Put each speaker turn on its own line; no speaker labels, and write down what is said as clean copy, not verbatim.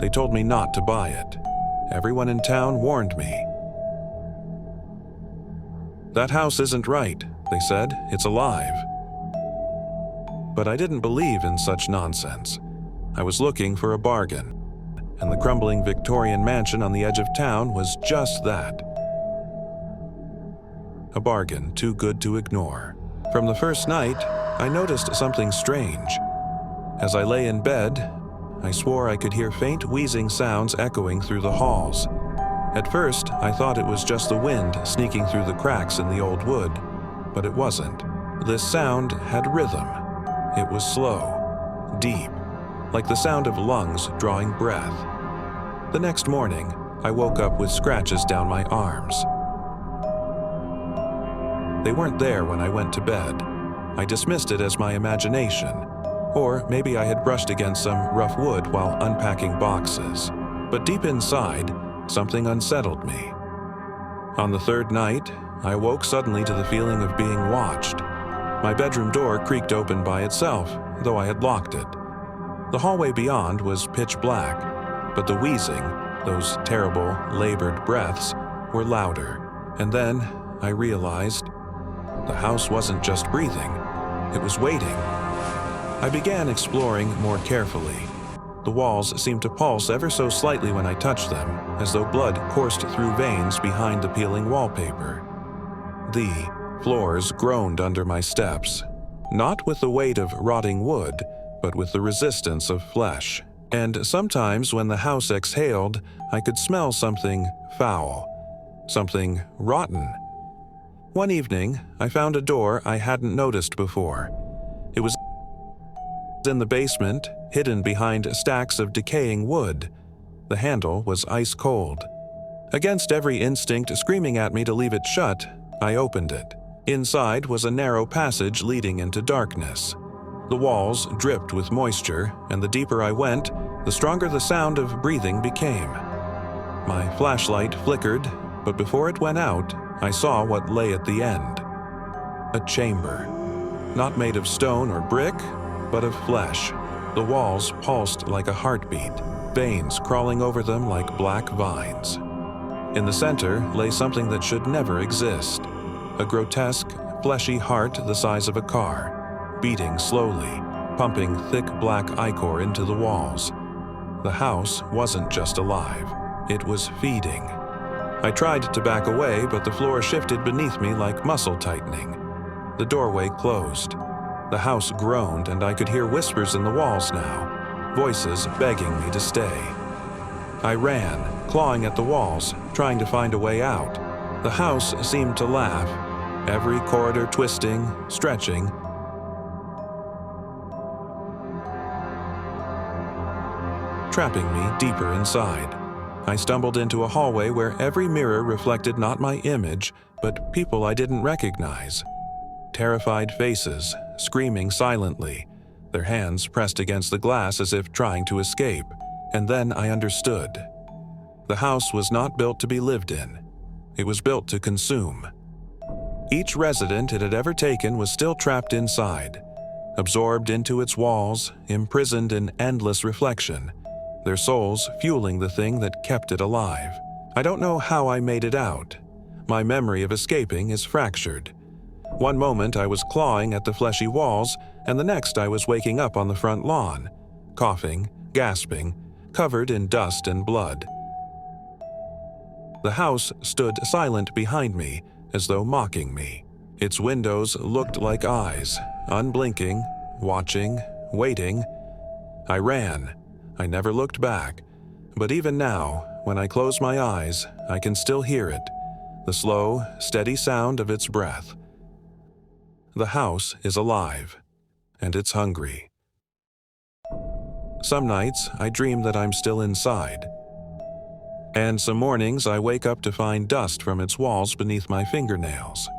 They told me not to buy it. Everyone in town warned me. "That house isn't right," they said. "It's alive." But I didn't believe in such nonsense. I was looking for a bargain, and the crumbling Victorian mansion on the edge of town was just that. A bargain too good to ignore. From the first night, I noticed something strange. As I lay in bed, I swore I could hear faint wheezing sounds echoing through the halls. At first, I thought it was just the wind sneaking through the cracks in the old wood, but it wasn't. This sound had rhythm. It was slow, deep, like the sound of lungs drawing breath. The next morning, I woke up with scratches down my arms. They weren't there when I went to bed. I dismissed it as my imagination, or maybe I had brushed against some rough wood while unpacking boxes. But deep inside, something unsettled me. On the third night, I woke suddenly to the feeling of being watched. My bedroom door creaked open by itself, though I had locked it. The hallway beyond was pitch black, but the wheezing, those terrible, labored breaths, were louder. And then I realized the house wasn't just breathing, it was waiting. I began exploring more carefully. The walls seemed to pulse ever so slightly when I touched them, as though blood coursed through veins behind the peeling wallpaper. The floors groaned under my steps, not with the weight of rotting wood, but with the resistance of flesh. And sometimes when the house exhaled, I could smell something foul, something rotten. One evening, I found a door I hadn't noticed before. It was in the basement, hidden behind stacks of decaying wood. The handle was ice cold. Against every instinct screaming at me to leave it shut, I opened it. Inside was a narrow passage leading into darkness. The walls dripped with moisture, and the deeper I went, the stronger the sound of breathing became. My flashlight flickered, but before it went out, I saw what lay at the end. A chamber. Not made of stone or brick, but of flesh. The walls pulsed like a heartbeat, veins crawling over them like black vines. In the center lay something that should never exist. A grotesque, fleshy heart the size of a car, beating slowly, pumping thick black ichor into the walls. The house wasn't just alive, it was feeding. I tried to back away, but the floor shifted beneath me like muscle tightening. The doorway closed. The house groaned, and I could hear whispers in the walls now, voices begging me to stay. I ran, clawing at the walls, trying to find a way out. The house seemed to laugh, every corridor twisting, stretching. Trapping me deeper inside. I stumbled into a hallway where every mirror reflected not my image, but people I didn't recognize. Terrified faces, screaming silently, their hands pressed against the glass as if trying to escape. And then I understood. The house was not built to be lived in. It was built to consume. Each resident it had ever taken was still trapped inside, absorbed into its walls, imprisoned in endless reflection, their souls fueling the thing that kept it alive. I don't know how I made it out. My memory of escaping is fractured. One moment I was clawing at the fleshy walls, and the next I was waking up on the front lawn, coughing, gasping, covered in dust and blood. The house stood silent behind me, as though mocking me. Its windows looked like eyes, unblinking, watching, waiting. I ran. I never looked back. But even now, when I close my eyes, I can still hear it, the slow, steady sound of its breath. The house is alive, and it's hungry. Some nights, I dream that I'm still inside. And some mornings I wake up to find dust from its walls beneath my fingernails.